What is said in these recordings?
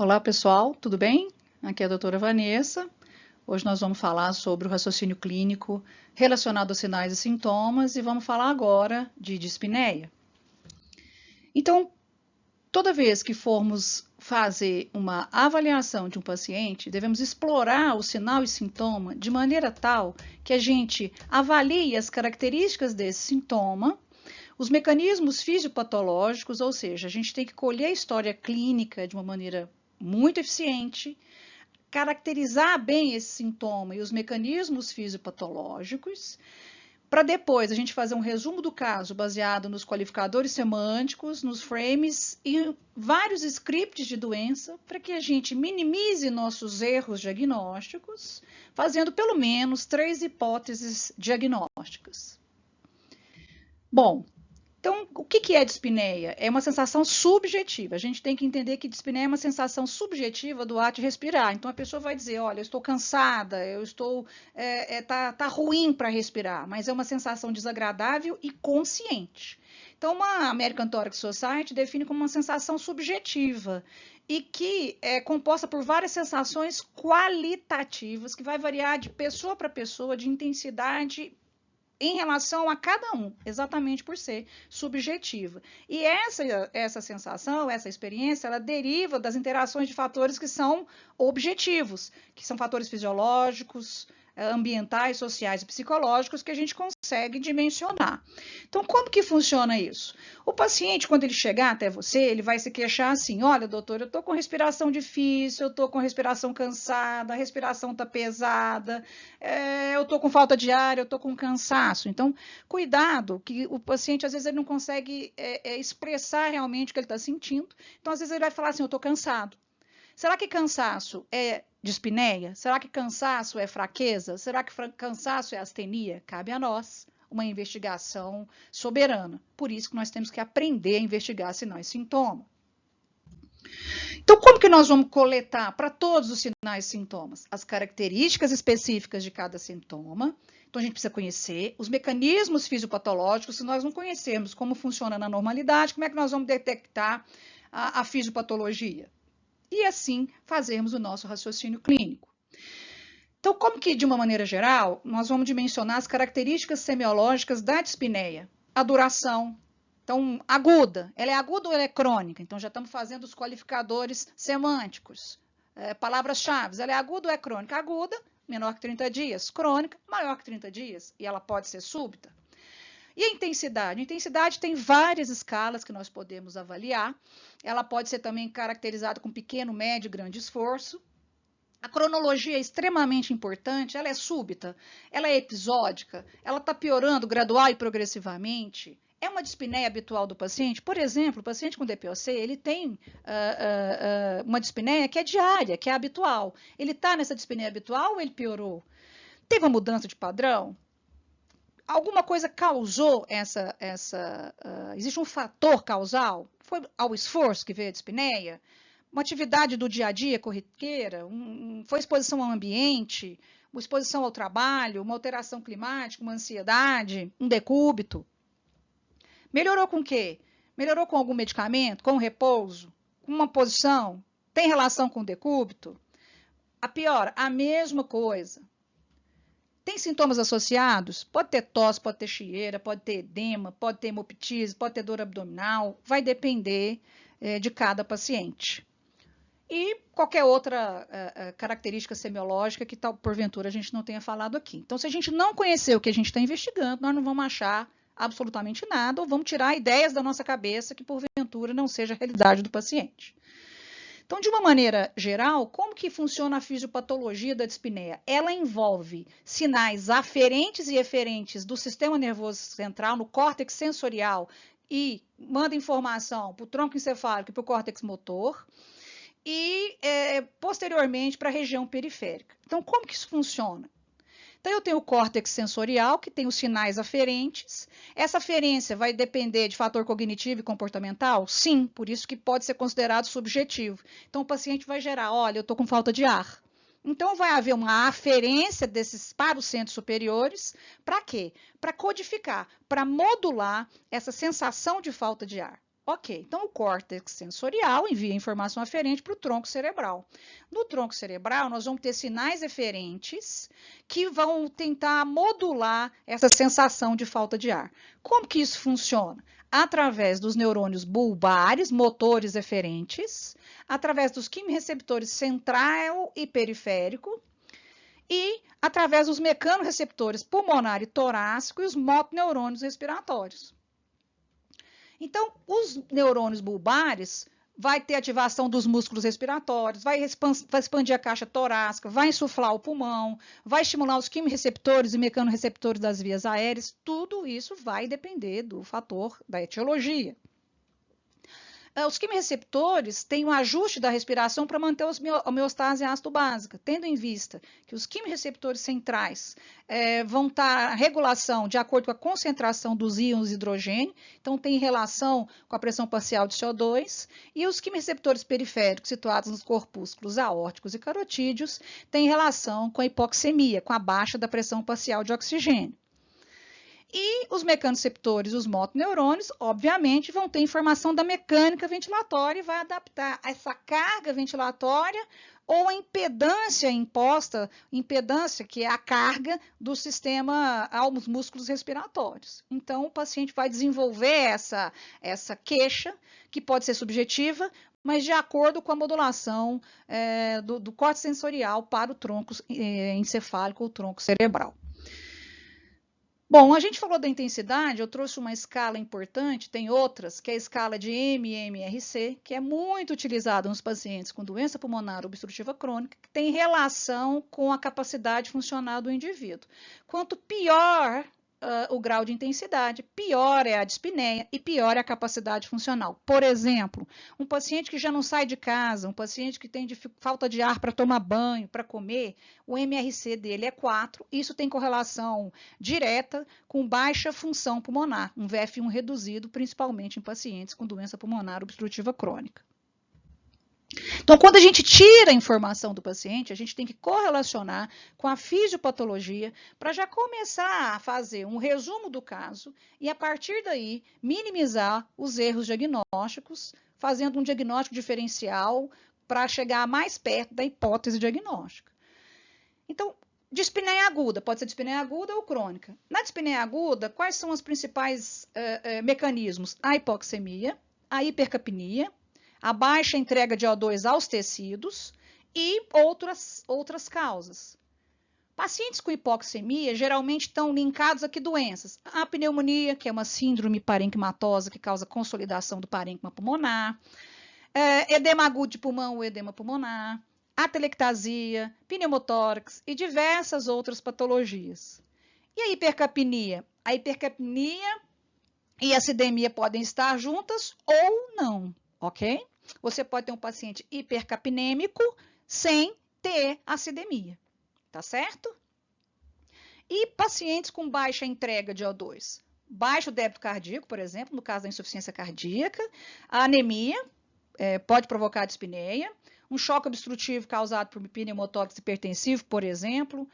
Olá, pessoal, tudo bem? Aqui é a doutora Vanessa. Hoje nós vamos falar sobre o raciocínio clínico relacionado aos sinais e sintomas e vamos falar agora de dispneia. Então, toda vez que formos fazer uma avaliação de um paciente, devemos explorar o sinal e sintoma de maneira tal que a gente avalie as características desse sintoma, os mecanismos fisiopatológicos, ou seja, a gente tem que colher a história clínica de uma maneira muito eficiente, caracterizar bem esse sintoma e os mecanismos fisiopatológicos, para depois a gente fazer um resumo do caso baseado nos qualificadores semânticos, nos frames e vários scripts de doença, para que a gente minimize nossos erros diagnósticos, fazendo pelo menos 3 hipóteses diagnósticas. Bom, então, o que é dispneia? É uma sensação subjetiva. A gente tem que entender que dispneia é uma sensação subjetiva do ato de respirar. Então, a pessoa vai dizer, olha, eu estou cansada, tá ruim para respirar, mas é uma sensação desagradável e consciente. Então, uma American Thoracic Society define como uma sensação subjetiva e que é composta por várias sensações qualitativas, que vai variar de pessoa para pessoa, de intensidade em relação a cada um, exatamente por ser subjetiva. E essa sensação, essa experiência, ela deriva das interações de fatores que são objetivos, que são fatores fisiológicos, ambientais, sociais e psicológicos que a gente consegue dimensionar. Então, como que funciona isso? O paciente, quando ele chegar até você, ele vai se queixar assim, olha, doutor, eu estou com respiração difícil, eu estou com respiração cansada, a respiração está pesada, eu estou com falta de ar, eu estou com cansaço. Então, cuidado, que o paciente, às vezes, ele não consegue expressar realmente o que ele está sentindo. Então, às vezes, ele vai falar assim, eu estou cansado. Será que cansaço é dispneia? Será que cansaço é fraqueza? Será que cansaço é astenia? Cabe a nós uma investigação soberana. Por isso que nós temos que aprender a investigar sinais e sintomas. Então, como que nós vamos coletar para todos os sinais e sintomas? As características específicas de cada sintoma. Então, a gente precisa conhecer os mecanismos fisiopatológicos. Se nós não conhecermos como funciona na normalidade, como é que nós vamos detectar a fisiopatologia? E assim fazermos o nosso raciocínio clínico. Então, como que, de uma maneira geral, nós vamos dimensionar as características semiológicas da dispneia? A duração. Então, aguda. Ela é aguda ou ela é crônica? Então, já estamos fazendo os qualificadores semânticos. Palavras-chave. Ela é aguda ou é crônica? Aguda, menor que 30 dias. Crônica, maior que 30 dias. E ela pode ser súbita. E a intensidade? A intensidade tem várias escalas que nós podemos avaliar. Ela pode ser também caracterizada com pequeno, médio e grande esforço. A cronologia é extremamente importante, ela é súbita, ela é episódica, ela está piorando gradual e progressivamente. É uma dispneia habitual do paciente? Por exemplo, o paciente com DPOC, ele tem uma dispneia que é diária, que é habitual. Ele está nessa dispneia habitual ou ele piorou? Teve uma mudança de padrão? Alguma coisa causou existe um fator causal? Foi ao esforço que veio a dispneia? Uma atividade do dia a dia corriqueira? Foi exposição ao ambiente? Uma exposição ao trabalho? Uma alteração climática? Uma ansiedade? Um decúbito? Melhorou com o quê? Melhorou com algum medicamento? Com repouso? Com uma posição? Tem relação com o decúbito? A pior, a mesma coisa. Tem sintomas associados? Pode ter tosse, pode ter chieira, pode ter edema, pode ter hemoptise, pode ter dor abdominal, vai depender de cada paciente. E qualquer outra característica semiológica que porventura a gente não tenha falado aqui. Então, se a gente não conhecer o que a gente está investigando, nós não vamos achar absolutamente nada ou vamos tirar ideias da nossa cabeça que porventura não seja a realidade do paciente. Então, de uma maneira geral, como que funciona a fisiopatologia da dispneia? Ela envolve sinais aferentes e eferentes do sistema nervoso central, no córtex sensorial, e manda informação para o tronco encefálico e para o córtex motor, e posteriormente para a região periférica. Então, como que isso funciona? Então, eu tenho o córtex sensorial, que tem os sinais aferentes. Essa aferência vai depender de fator cognitivo e comportamental? Sim, por isso que pode ser considerado subjetivo. Então, o paciente vai gerar, olha, eu estou com falta de ar. Então, vai haver uma aferência desses para os centros superiores. Para quê? Para codificar, para modular essa sensação de falta de ar. Ok, então o córtex sensorial envia informação aferente para o tronco cerebral. No tronco cerebral, nós vamos ter sinais eferentes que vão tentar modular essa sensação de falta de ar. Como que isso funciona? Através dos neurônios bulbares, motores eferentes, através dos quimireceptores central e periférico, e através dos mecanorreceptores pulmonar e torácico e os motoneurônios respiratórios. Então, os neurônios bulbares vai ter ativação dos músculos respiratórios, vai expandir a caixa torácica, vai insuflar o pulmão, vai estimular os quimireceptores e mecanorreceptores das vias aéreas. Tudo isso vai depender do fator da etiologia. Os quimireceptores têm um ajuste da respiração para manter a homeostase ácido básica, tendo em vista que os quimireceptores centrais vão estar a regulação de acordo com a concentração dos íons de hidrogênio, então tem relação com a pressão parcial de CO2, e os quimireceptores periféricos situados nos corpúsculos aórticos e carotídeos têm relação com a hipoxemia, com a baixa da pressão parcial de oxigênio. E os mecanoreceptores, os motoneurônios, obviamente, vão ter informação da mecânica ventilatória e vai adaptar essa carga ventilatória ou a impedância imposta, impedância que é a carga do sistema aos músculos respiratórios. Então, o paciente vai desenvolver essa queixa, que pode ser subjetiva, mas de acordo com a modulação do córtex sensorial para o tronco encefálico ou tronco cerebral. Bom, a gente falou da intensidade, eu trouxe uma escala importante, tem outras, que é a escala de MMRC, que é muito utilizada nos pacientes com doença pulmonar obstrutiva crônica, que tem relação com a capacidade funcional do indivíduo. Quanto pior o grau de intensidade, pior é a dispneia e pior é a capacidade funcional. Por exemplo, um paciente que já não sai de casa, um paciente que tem falta de ar para tomar banho, para comer, o MRC dele é 4, isso tem correlação direta com baixa função pulmonar, um VF1 reduzido, principalmente em pacientes com doença pulmonar obstrutiva crônica. Então, quando a gente tira a informação do paciente, a gente tem que correlacionar com a fisiopatologia para já começar a fazer um resumo do caso e, a partir daí, minimizar os erros diagnósticos, fazendo um diagnóstico diferencial para chegar mais perto da hipótese diagnóstica. Então, dispneia aguda, pode ser dispneia aguda ou crônica. Na dispneia aguda, quais são os principais mecanismos? A hipoxemia, a hipercapnia, a baixa entrega de O2 aos tecidos e outras causas. Pacientes com hipoxemia geralmente estão linkados a que doenças? A pneumonia, que é uma síndrome parenquimatosa que causa consolidação do parênquima pulmonar, edema agudo de pulmão ou edema pulmonar, atelectasia, pneumotórax e diversas outras patologias. E a hipercapnia? A hipercapnia e a acidemia podem estar juntas ou não, ok? Você pode ter um paciente hipercapnêmico sem ter acidemia, tá certo? E pacientes com baixa entrega de O2, baixo débito cardíaco, por exemplo, no caso da insuficiência cardíaca, a anemia pode provocar dispneia, um choque obstrutivo causado por pneumotórax hipertensivo, por exemplo,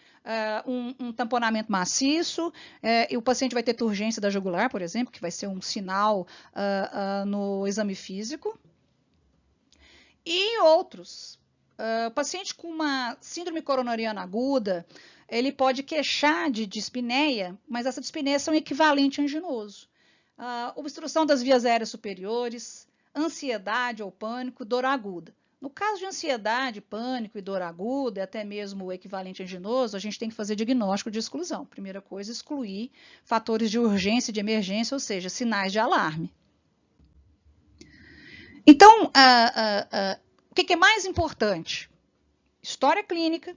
um tamponamento maciço, e o paciente vai ter turgência da jugular, por exemplo, que vai ser um sinal no exame físico. E outros. O paciente com uma síndrome coronariana aguda, ele pode queixar de dispneia, mas essa dispneia é um equivalente anginoso. Obstrução das vias aéreas superiores, ansiedade ou pânico, dor aguda. No caso de ansiedade, pânico e dor aguda, até mesmo o equivalente anginoso, a gente tem que fazer diagnóstico de exclusão. Primeira coisa, excluir fatores de urgência e de emergência, ou seja, sinais de alarme. Então, o que é mais importante? História clínica,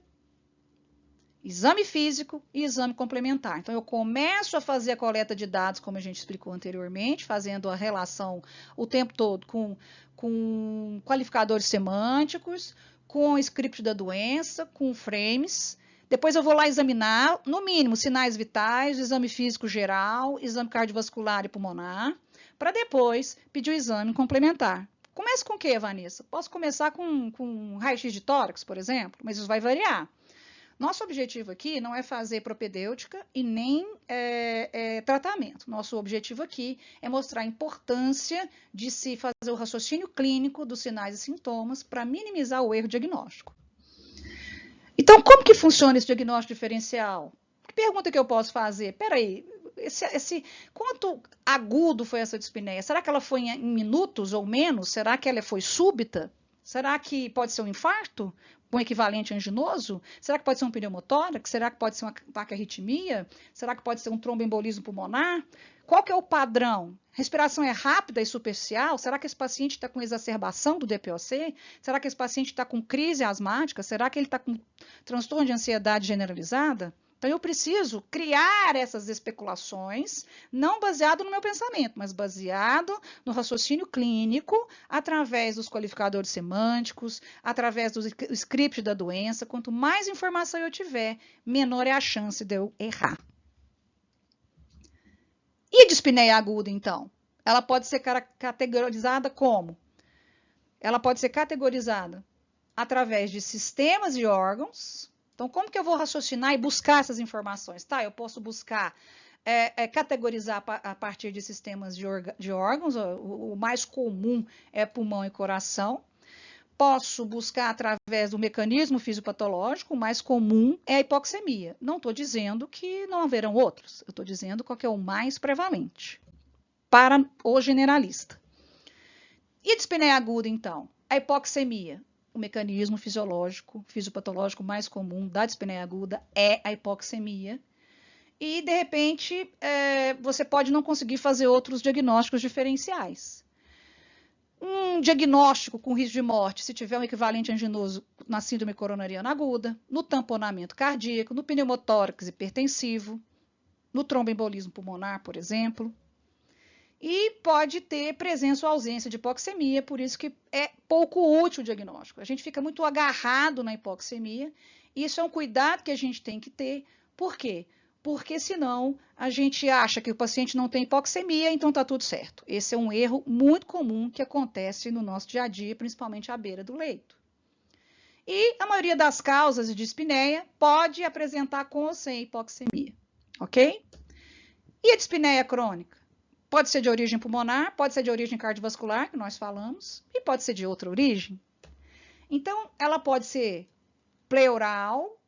exame físico e exame complementar. Então, eu começo a fazer a coleta de dados, como a gente explicou anteriormente, fazendo a relação o tempo todo com qualificadores semânticos, com o script da doença, com frames. Depois eu vou lá examinar, no mínimo, sinais vitais, exame físico geral, exame cardiovascular e pulmonar, para depois pedir o exame complementar. Começa com o quê, Vanessa? Posso começar com raio-x de tórax, por exemplo, mas isso vai variar. Nosso objetivo aqui não é fazer propedêutica e nem tratamento. Nosso objetivo aqui é mostrar a importância de se fazer o raciocínio clínico dos sinais e sintomas para minimizar o erro diagnóstico. Então, como que funciona esse diagnóstico diferencial? Que pergunta que eu posso fazer? Peraí, quanto agudo foi essa dispneia? Será que ela foi em minutos ou menos? Será que ela foi súbita? Será que pode ser um infarto? Um equivalente anginoso? Será que pode ser um pneumotórax? Será que pode ser uma taquiarritmia? Será que pode ser um tromboembolismo pulmonar? Qual que é o padrão? Respiração é rápida e superficial? Será que esse paciente está com exacerbação do DPOC? Será que esse paciente está com crise asmática? Será que ele está com transtorno de ansiedade generalizada? Então, eu preciso criar essas especulações, não baseado no meu pensamento, mas baseado no raciocínio clínico, através dos qualificadores semânticos, através do script da doença. Quanto mais informação eu tiver, menor é a chance de eu errar. E a dispneia aguda, então? Ela pode ser categorizada como? Ela pode ser categorizada através de sistemas e órgãos. Então, como que eu vou raciocinar e buscar essas informações? Tá, eu posso buscar, categorizar a partir de sistemas de órgãos, o mais comum é pulmão e coração. Posso buscar através do mecanismo fisiopatológico, o mais comum é a hipoxemia. Não estou dizendo que não haverão outros, eu estou dizendo qual que é o mais prevalente para o generalista. E a dispneia aguda, então? A hipoxemia. O mecanismo fisiológico, fisiopatológico mais comum da dispneia aguda é a hipoxemia. E, de repente, você pode não conseguir fazer outros diagnósticos diferenciais. Um diagnóstico com risco de morte, se tiver um equivalente anginoso na síndrome coronariana aguda, no tamponamento cardíaco, no pneumotórax hipertensivo, no tromboembolismo pulmonar, por exemplo. E pode ter presença ou ausência de hipoxemia, por isso que é pouco útil o diagnóstico. A gente fica muito agarrado na hipoxemia, e isso é um cuidado que a gente tem que ter. Por quê? Porque senão a gente acha que o paciente não tem hipoxemia, então está tudo certo. Esse é um erro muito comum que acontece no nosso dia a dia, principalmente à beira do leito. E a maioria das causas de dispneia pode apresentar com ou sem hipoxemia, ok? E a dispneia crônica? Pode ser de origem pulmonar, pode ser de origem cardiovascular, que nós falamos, e pode ser de outra origem. Então, ela pode ser pleural,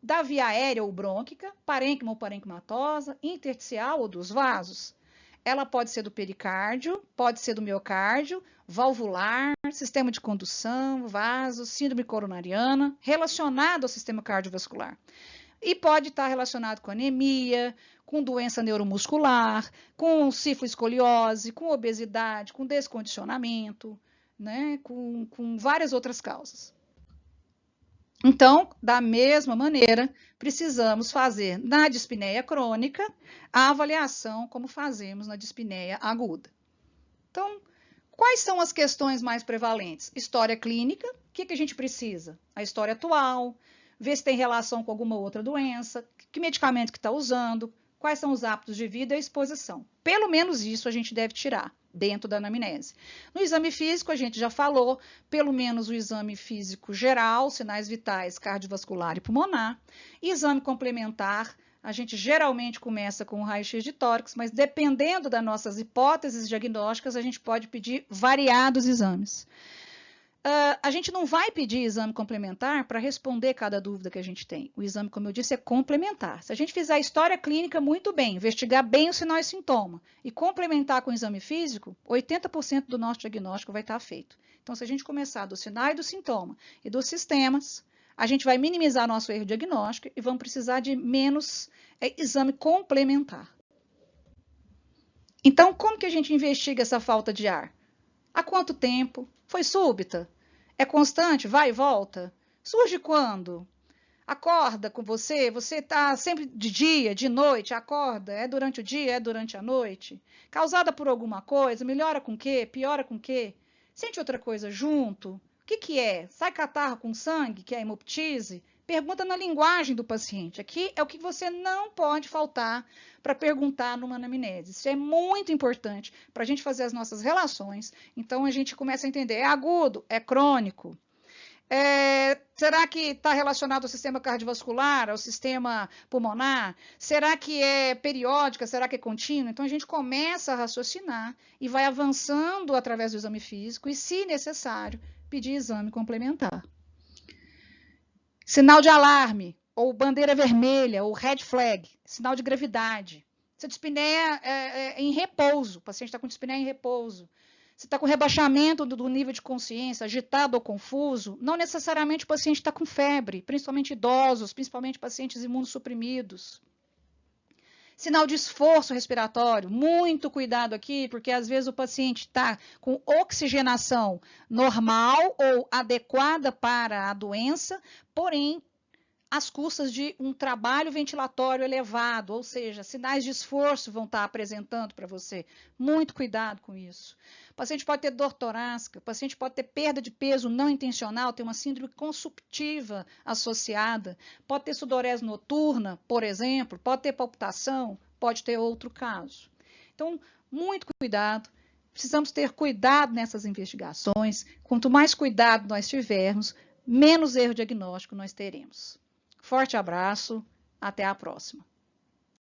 da via aérea ou brônquica, parênquima ou parenquimatosa, intersticial ou dos vasos. Ela pode ser do pericárdio, pode ser do miocárdio, valvular, sistema de condução, vasos, síndrome coronariana, relacionado ao sistema cardiovascular. E pode estar relacionado com anemia, com doença neuromuscular, com cifloescoliose, com obesidade, com descondicionamento, né? com várias outras causas. Então, da mesma maneira, precisamos fazer na dispneia crônica a avaliação como fazemos na dispneia aguda. Então, quais são as questões mais prevalentes? História clínica, o que a gente precisa? A história atual, ver se tem relação com alguma outra doença, que medicamento que está usando, quais são os hábitos de vida e a exposição. Pelo menos isso a gente deve tirar dentro da anamnese. No exame físico, a gente já falou, pelo menos o exame físico geral, sinais vitais, cardiovascular e pulmonar. E exame complementar, a gente geralmente começa com o raio-x de tórax, mas dependendo das nossas hipóteses diagnósticas, a gente pode pedir variados exames. A gente não vai pedir exame complementar para responder cada dúvida que a gente tem. O exame, como eu disse, é complementar. Se a gente fizer a história clínica muito bem, investigar bem o sinal e sintoma e complementar com o exame físico, 80% do nosso diagnóstico vai estar feito. Então, se a gente começar do sinal e do sintoma e dos sistemas, a gente vai minimizar nosso erro diagnóstico e vamos precisar de menos exame complementar. Então, como que a gente investiga essa falta de ar? Há quanto tempo? Foi súbita? É constante? Vai e volta? Surge quando? Acorda com você? Você está sempre de dia, de noite? Acorda? É durante o dia? É durante a noite? Causada por alguma coisa? Melhora com o quê? Piora com o quê? Sente outra coisa junto? O que é? Sai catarro com sangue, que é hemoptise? Pergunta na linguagem do paciente. Aqui é o que você não pode faltar para perguntar numa anamnese. Isso é muito importante para a gente fazer as nossas relações. Então, a gente começa a entender, é agudo, é crônico, Será que está relacionado ao sistema cardiovascular, ao sistema pulmonar? Será que é periódica? Será que é contínua? Então, a gente começa a raciocinar e vai avançando através do exame físico e, se necessário, pedir exame complementar. Sinal de alarme, ou bandeira vermelha, ou red flag, sinal de gravidade. Se a dispneia é em repouso, o paciente está com dispneia em repouso. Se está com rebaixamento do nível de consciência, agitado ou confuso, não necessariamente o paciente está com febre, principalmente idosos, principalmente pacientes imunossuprimidos. Sinal de esforço respiratório, muito cuidado aqui, porque às vezes o paciente está com oxigenação normal ou adequada para a doença, porém às custas de um trabalho ventilatório elevado, ou seja, sinais de esforço vão estar apresentando para você. Muito cuidado com isso. O paciente pode ter dor torácica, o paciente pode ter perda de peso não intencional, ter uma síndrome consumptiva associada, pode ter sudorese noturna, por exemplo, pode ter palpitação, pode ter outro caso. Então, muito cuidado. Precisamos ter cuidado nessas investigações. Quanto mais cuidado nós tivermos, menos erro diagnóstico nós teremos. Forte abraço, até a próxima.